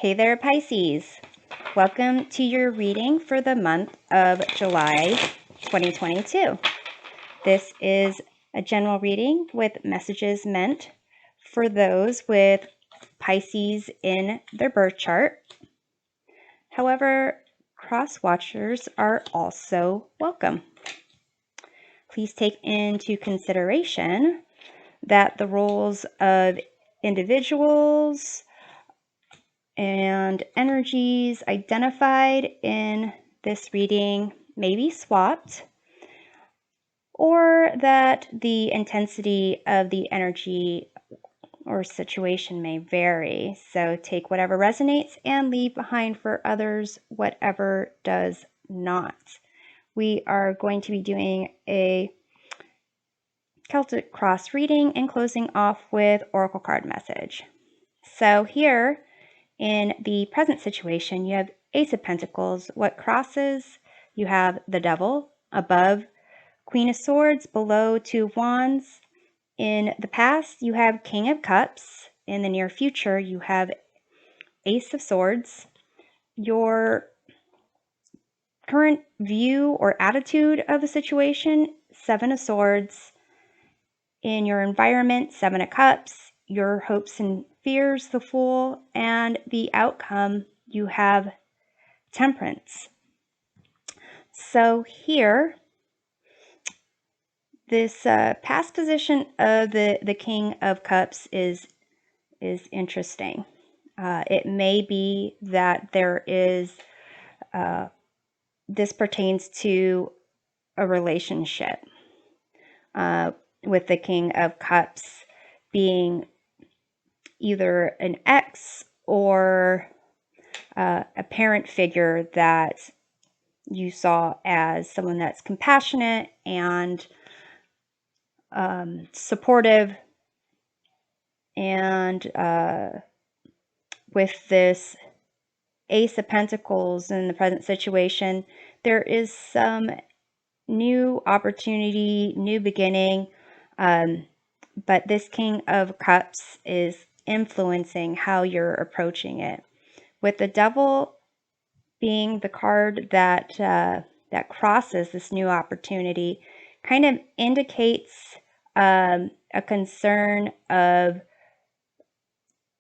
Hey there, Pisces. Welcome to your reading for the month of July 2022. This is a general reading with messages meant for those with Pisces in their birth chart. However, cross watchers are also welcome. Please take into consideration that the roles of individuals and energies identified in this reading may be swapped, or that the intensity of the energy or situation may vary. So take whatever resonates and leave behind for others whatever does not. We are going to be doing a Celtic Cross reading and closing off with Oracle card message. So here, in the present situation, you have Ace of Pentacles. What crosses? You have the Devil above, Queen of Swords below, Two of Wands. In the past, you have King of Cups. In the near future, you have Ace of Swords. Your current view or attitude of the situation, Seven of Swords. In your environment, Seven of Cups. Your hopes and fears, the Fool, and the outcome, you have Temperance. So here, this past position of the King of Cups is interesting. It may be that there is, this pertains to a relationship, with the King of Cups being either an ex or a parent figure that you saw as someone that's compassionate and supportive. And with this Ace of Pentacles in the present situation, there is some new opportunity, new beginning, but this King of Cups is influencing how you're approaching it. With the Devil being the card that that crosses this new opportunity, kind of indicates a concern of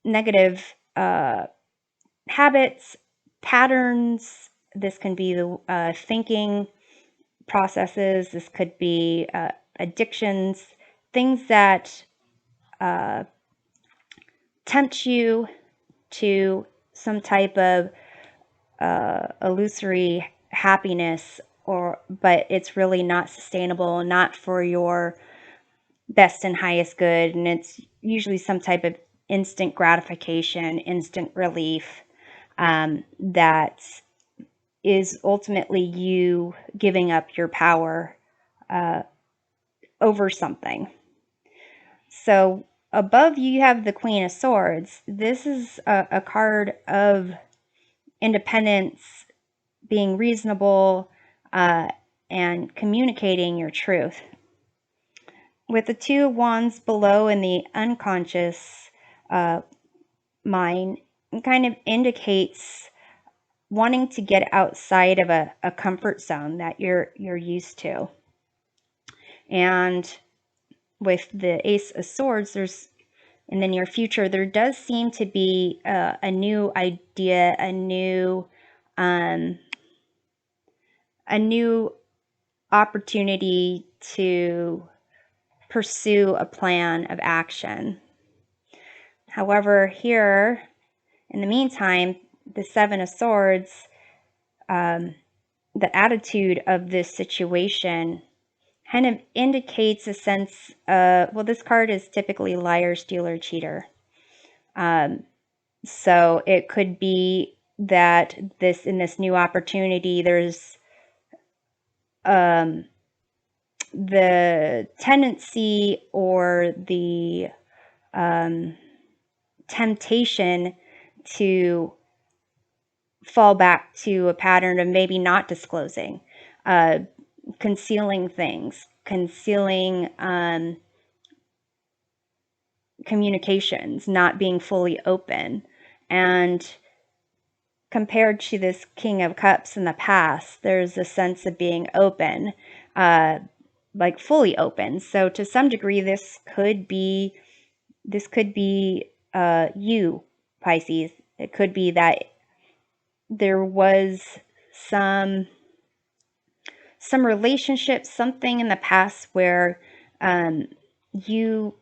negative habits, patterns. This can be the thinking processes. This could be addictions, things that tempt you to some type of illusory happiness, but it's really not sustainable, not for your best and highest good, and it's usually some type of instant gratification, instant relief, that is ultimately you giving up your power over something. So above you have the Queen of Swords. This is a card of independence, being reasonable, and communicating your truth. With the Two of Wands below in the unconscious mind, it kind of indicates wanting to get outside of a comfort zone that you're used to. And with the Ace of Swords, there's, in the near future, there does seem to be a new idea, a new opportunity to pursue a plan of action. However, here, in the meantime, the Seven of Swords, the attitude of this situation kind of indicates a sense of, well, this card is typically liar, stealer, cheater. So it could be that in this new opportunity, there's the tendency or the temptation to fall back to a pattern of maybe not disclosing, concealing things, concealing communications, not being fully open. And compared to this King of Cups in the past, there's a sense of being open, like fully open. So to some degree, this could be you, Pisces. It could be that there was some relationship, something in the past where you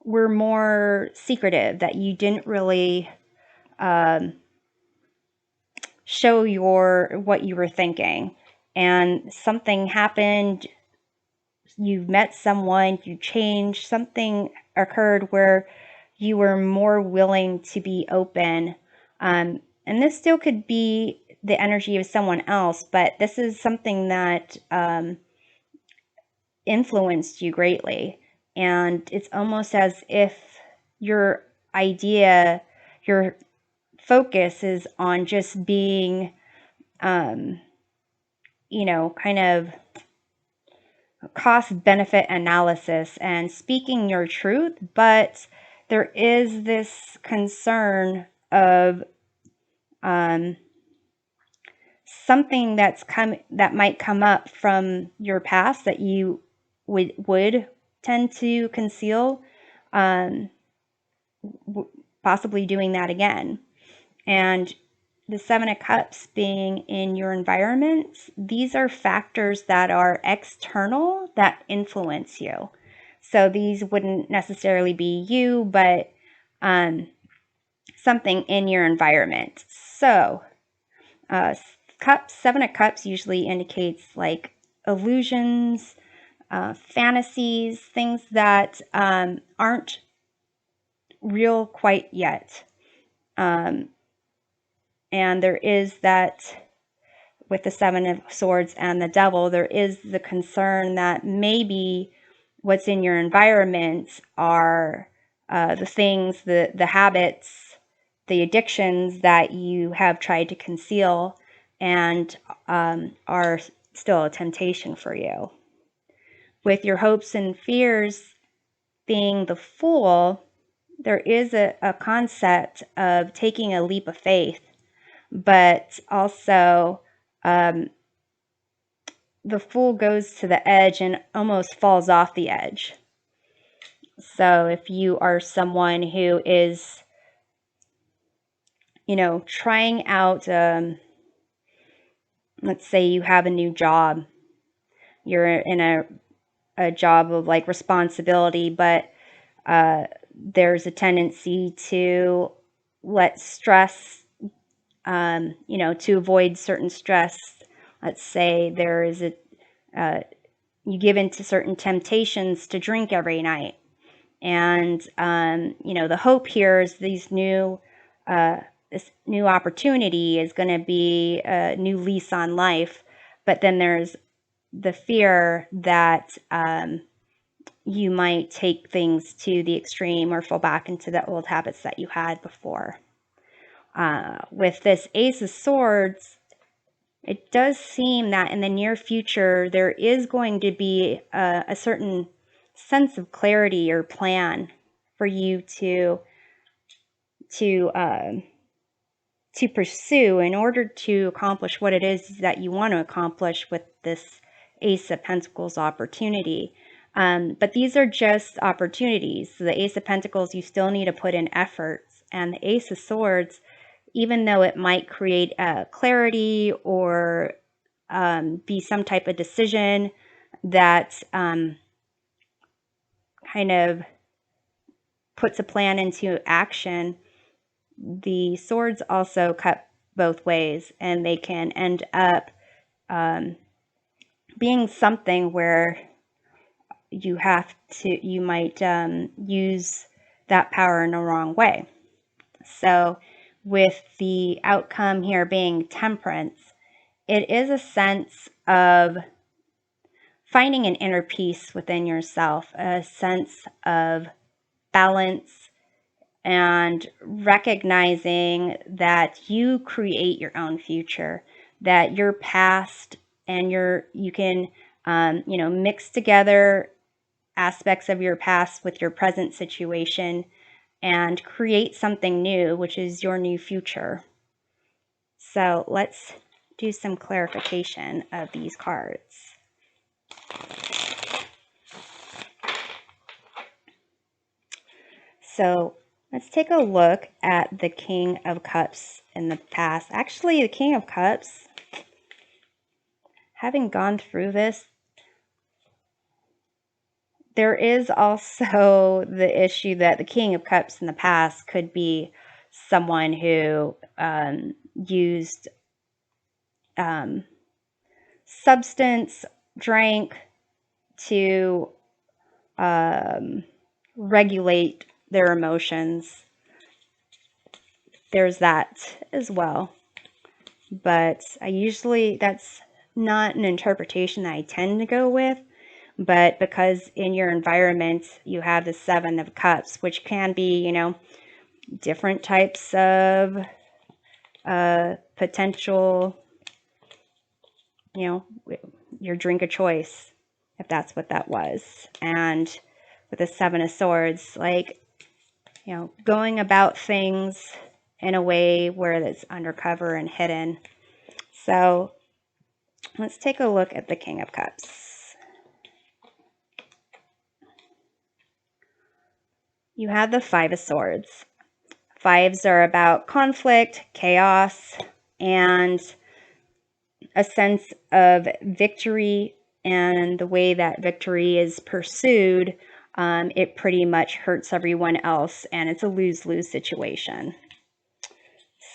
were more secretive, that you didn't really show what you were thinking, and something happened. You met someone, you changed, something occurred where you were more willing to be open. And this still could be the energy of someone else, but this is something that influenced you greatly. And it's almost as if your focus is on just being, kind of cost benefit analysis and speaking your truth, but there is this concern of something that might come up from your past that you would tend to conceal, possibly doing that again. And the Seven of Cups being in your environment, these are factors that are external that influence you. So these wouldn't necessarily be you, but something in your environment. So Seven of Cups usually indicates like illusions, fantasies, things that aren't real quite yet. And there is that, with the Seven of Swords and the Devil, there is the concern that maybe what's in your environment are the things, the habits, the addictions that you have tried to conceal and are still a temptation for you. With your hopes and fears being the Fool, there is a concept of taking a leap of faith, but also the Fool goes to the edge and almost falls off the edge. So if you are someone who is, trying out, let's say you have a new job, you're in a job of like responsibility, but there's a tendency to let stress, to avoid certain stress. Let's say there is you give into certain temptations to drink every night. And, the hope here is this new opportunity is going to be a new lease on life. But then there's the fear that you might take things to the extreme or fall back into the old habits that you had before. With this Ace of Swords, it does seem that in the near future, there is going to be a certain sense of clarity or plan for you to pursue in order to accomplish what it is that you want to accomplish with this Ace of Pentacles opportunity. But these are just opportunities. So the Ace of Pentacles, you still need to put in efforts. And the Ace of Swords, even though it might create clarity or be some type of decision that kind of puts a plan into action, the swords also cut both ways, and they can end up being something where you might use that power in the wrong way. So with the outcome here being Temperance, it is a sense of finding an inner peace within yourself, a sense of balance, and recognizing that you create your own future, that your past and you can, mix together aspects of your past with your present situation and create something new, which is your new future. So let's do some clarification of these cards. So let's take a look at the King of Cups in the past. Actually, the King of Cups, having gone through this, there is also the issue that the King of Cups in the past could be someone who used substance, drank to regulate their emotions. There's that as well. But that's not an interpretation that I tend to go with. But because in your environment you have the Seven of Cups, which can be, different types of potential, your drink of choice, if that's what that was. And with the Seven of Swords, going about things in a way where it's undercover and hidden. So let's take a look at the King of Cups. You have the Five of Swords. Fives are about conflict, chaos, and a sense of victory, and the way that victory is pursued, it pretty much hurts everyone else, and it's a lose-lose situation.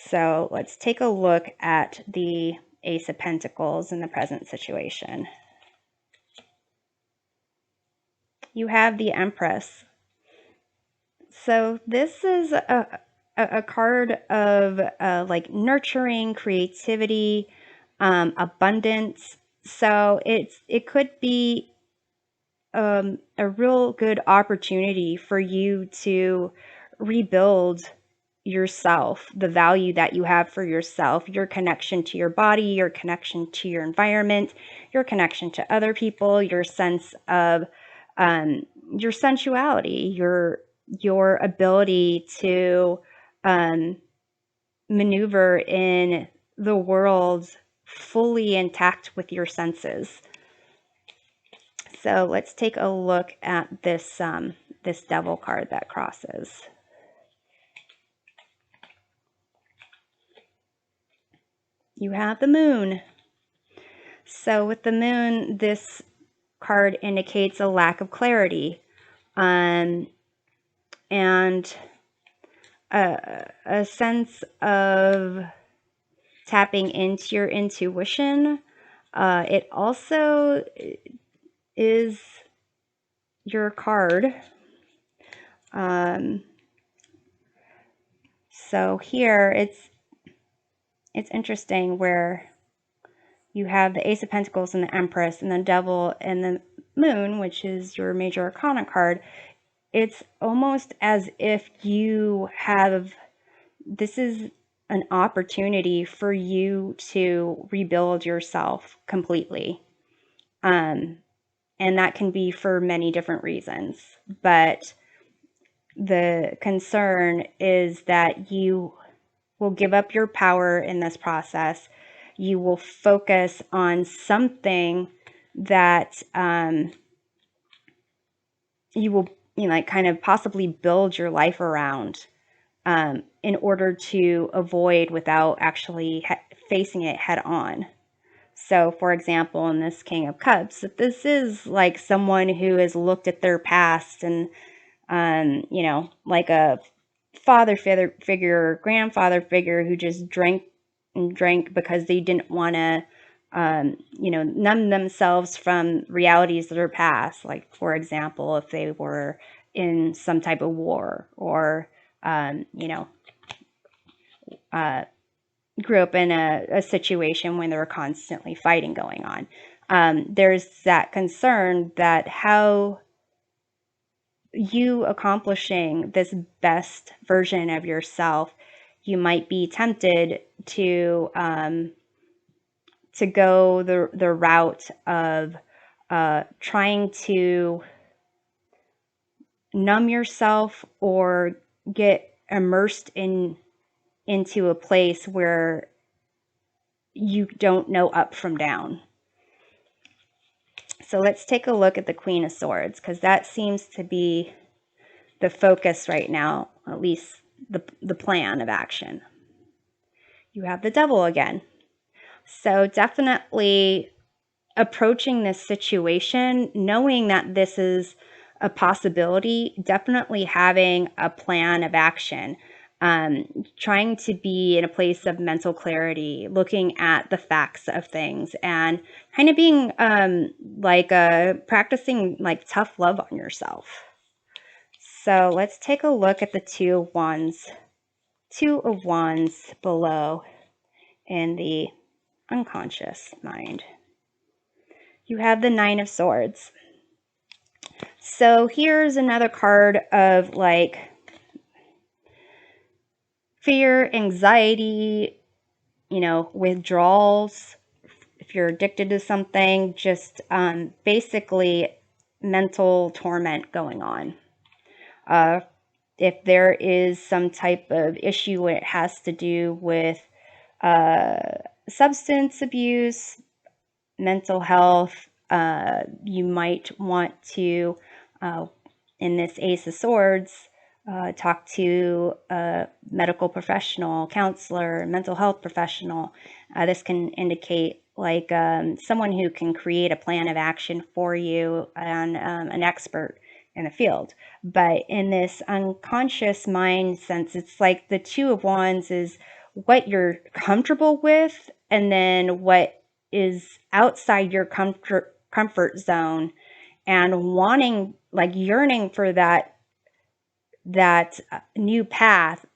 So let's take a look at the Ace of Pentacles in the present situation. You have the Empress. So this is a card of nurturing, creativity, abundance. So it could be a real good opportunity for you to rebuild yourself, the value that you have for yourself, your connection to your body, your connection to your environment, your connection to other people, your sense of your sensuality, your ability to maneuver in the world fully intact with your senses. So let's take a look at this this Devil card that crosses. You have the Moon. So with the Moon, this card indicates a lack of clarity, and a sense of tapping into your intuition. It also is your card. So here it's interesting where you have the Ace of Pentacles and the Empress and the Devil and the Moon, which is your major arcana card. It's almost as if this is an opportunity for you to rebuild yourself completely. And that can be for many different reasons. But the concern is that you will give up your power in this process. You will focus on something that you will kind of possibly build your life around in order to avoid without actually facing it head on. So, for example, in this King of Cups, if this is like someone who has looked at their past and, like a father figure or grandfather figure who just drank and drank because they didn't want to, numb themselves from realities of their past. Like, for example, if they were in some type of war or, grew up in a situation when there were constantly fighting going on. There's that concern that how you accomplishing this best version of yourself, you might be tempted to go the route of trying to numb yourself or get immersed into a place where you don't know up from down. So let's take a look at the Queen of Swords, because that seems to be the focus right now, at least the plan of action. You have the Devil again. So definitely approaching this situation, knowing that this is a possibility, definitely having a plan of action, trying to be in a place of mental clarity, looking at the facts of things, and kind of being practicing like tough love on yourself. So let's take a look at the Two of Wands. Two of Wands below in the unconscious mind. You have the Nine of Swords. So here's another card of like fear, anxiety, withdrawals. If you're addicted to something, just basically mental torment going on. If there is some type of issue, it has to do with substance abuse, mental health, you might want to, in this Ace of Swords, talk to a medical professional, counselor, mental health professional. This can indicate like someone who can create a plan of action for you and an expert in the field. But in this unconscious mind sense, it's like the Two of Wands is what you're comfortable with, and then what is outside your comfort zone, and wanting, like yearning for that new path.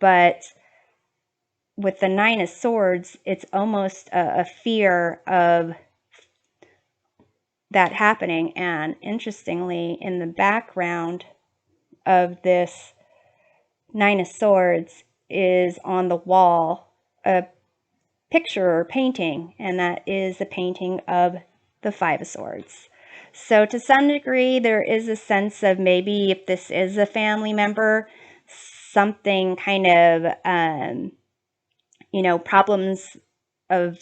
But with the Nine of Swords, it's almost a fear of that happening. And interestingly, in the background of this Nine of Swords is on the wall a picture or painting, and that is a painting of the Five of Swords. So to some degree, there is a sense of maybe if this is a family member, something kind of, problems of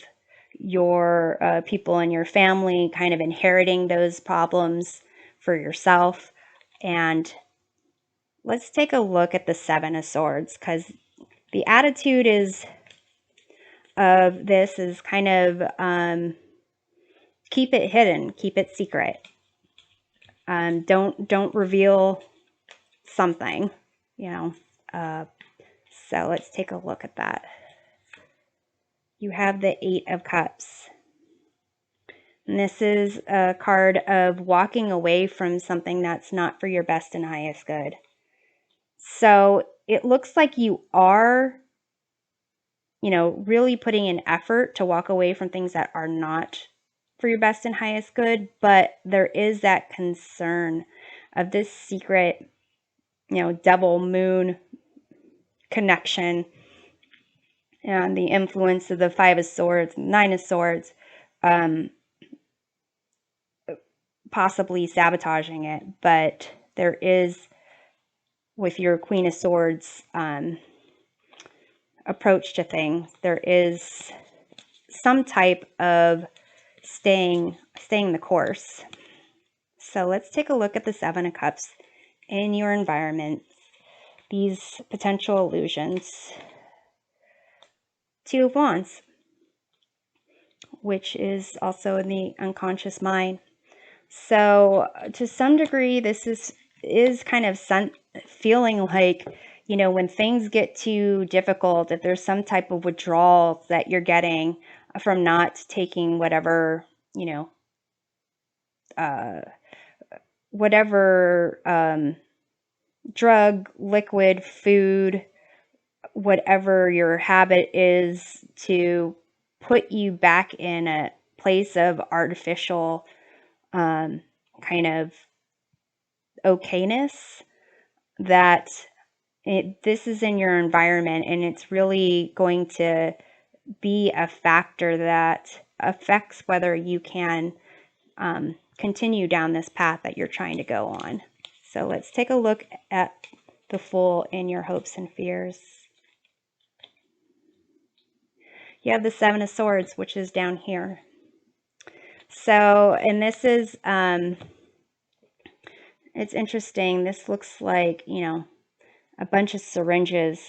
your people in your family, kind of inheriting those problems for yourself. And let's take a look at the Seven of Swords, because the attitude of this is kind of keep it hidden, keep it secret. Don't reveal something, so let's take a look at that. You have the Eight of Cups. And this is a card of walking away from something that's not for your best and highest good. So it looks like you are, really putting in effort to walk away from things that are not for your best and highest good, but there is that concern of this secret, devil moon connection, and the influence of the Five of Swords, Nine of Swords, possibly sabotaging it. But there is, with your Queen of Swords approach to things, there is some type of staying the course. So let's take a look at the Seven of Cups in your environment, these potential illusions. Two of Wands, which is also in the unconscious mind. So to some degree, this is kind of feeling like, when things get too difficult, if there's some type of withdrawal that you're getting from not taking whatever, whatever drug, liquid, food, whatever your habit is, to put you back in a place of artificial kind of okayness, that this is in your environment, and it's really going to be a factor that affects whether you can continue down this path that you're trying to go on. So let's take a look at the Fool in your hopes and fears. you have the Seven of Swords, which is down here. So, and this is, it's interesting. This looks like, you know, a bunch of syringes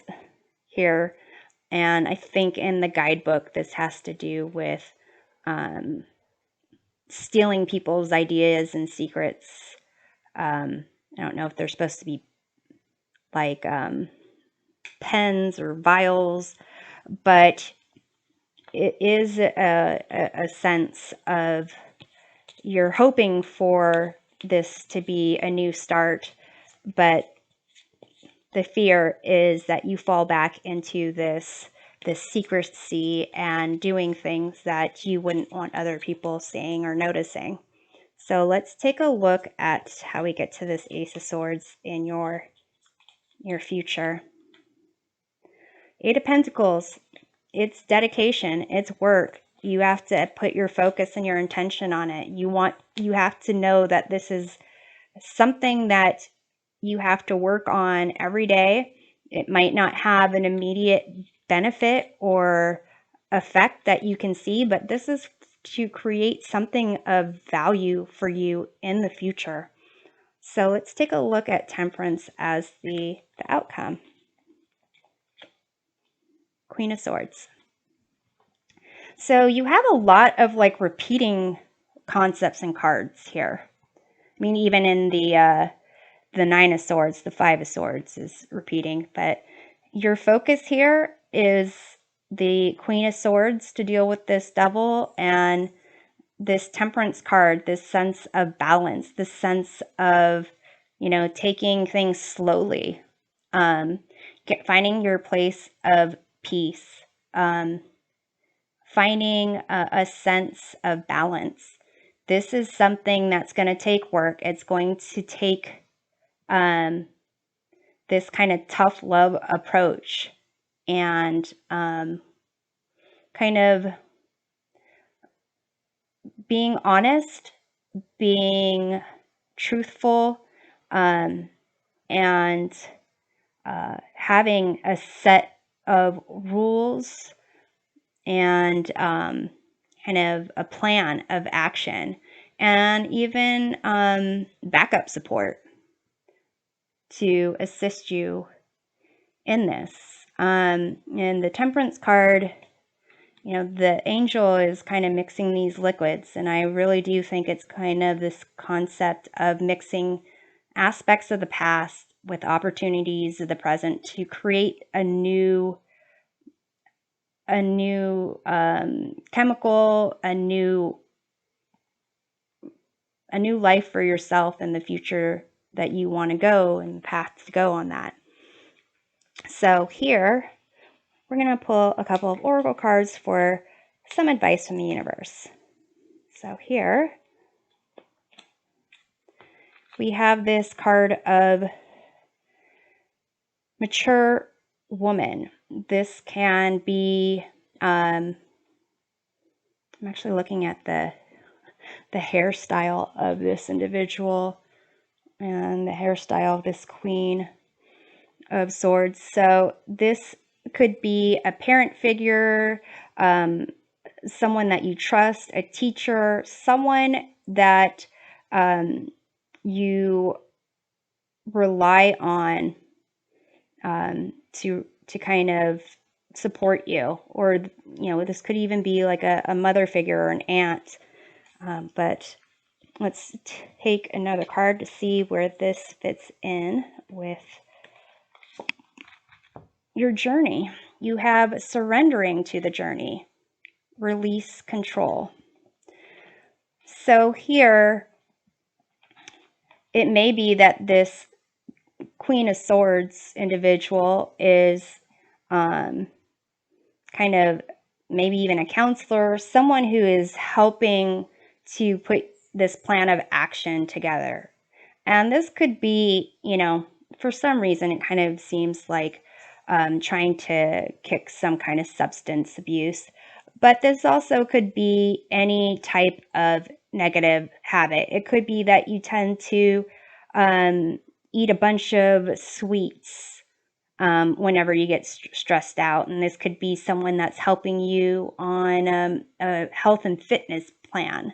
here. And I think in the guidebook, this has to do with stealing people's ideas and secrets. I don't know if they're supposed to be like pens or vials, but it is a sense of you're hoping for this to be a new start, but the fear is that you fall back into this secrecy and doing things that you wouldn't want other people seeing or noticing. So let's take a look at how we get to this Ace of Swords in your future. Eight of Pentacles, it's dedication, it's work. You have to put your focus and your intention on it. You have to know that this is something that you have to work on every day. It might not have an immediate benefit or effect that you can see, but this is to create something of value for you in the future. So let's take a look at Temperance as the outcome. Queen of Swords. So you have a lot of like repeating concepts and cards here. I mean, even in the Nine of Swords, the Five of Swords is repeating, but your focus here is the Queen of Swords to deal with this Devil, and this Temperance card, this sense of balance, this sense of, you know, taking things slowly, finding your place of peace, finding a sense of balance. This is something that's going to take work. It's going to take this kind of tough love approach and kind of being honest, being truthful, and having a set of rules and kind of a plan of action, and even backup support to assist you in this. And the Temperance card, you know, the angel is kind of mixing these liquids, and I really do think it's kind of this concept of mixing aspects of the past with opportunities of the present to create a new chemical, a new life for yourself in the future that you want to go, and the path to go on that. So here we're going to pull a couple of oracle cards for some advice from the universe. So here we have this card of mature woman. This can be, I'm actually looking at the hairstyle of this individual and the hairstyle of this Queen of Swords. So this could be a parent figure, someone that you trust, a teacher, someone that you rely on to kind of support you, or you know, this could even be like a mother figure or an aunt. But let's take another card to see where this fits in with your journey. You have surrendering to the journey, release control. So here, it may be that this Queen of Swords individual is kind of maybe even a counselor, someone who is helping to put this plan of action together. And this could be, you know, for some reason, it kind of seems like trying to kick some kind of substance abuse. But this also could be any type of negative habit. It could be that you tend to eat a bunch of sweets, whenever you get stressed out. And this could be someone that's helping you on a health and fitness plan.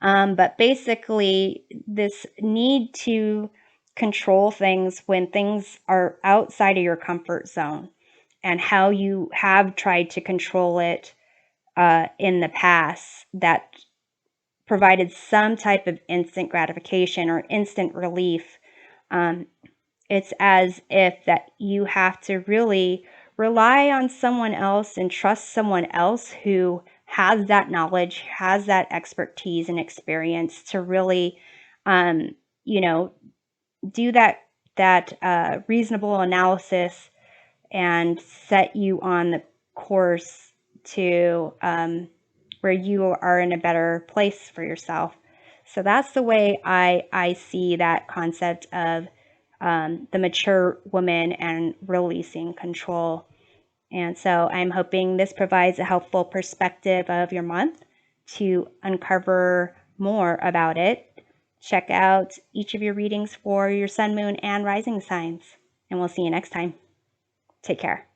But basically, this need to control things when things are outside of your comfort zone, and how you have tried to control it in the past that provided some type of instant gratification or instant relief. It's as if that you have to really rely on someone else and trust someone else who has that knowledge, has that expertise and experience to really, you know, do that reasonable analysis and set you on the course to where you are in a better place for yourself. So that's the way I see that concept of the mature woman and releasing control. And so I'm hoping this provides a helpful perspective of your month. To uncover more about it, check out each of your readings for your sun, moon, and rising signs. And we'll see you next time. Take care.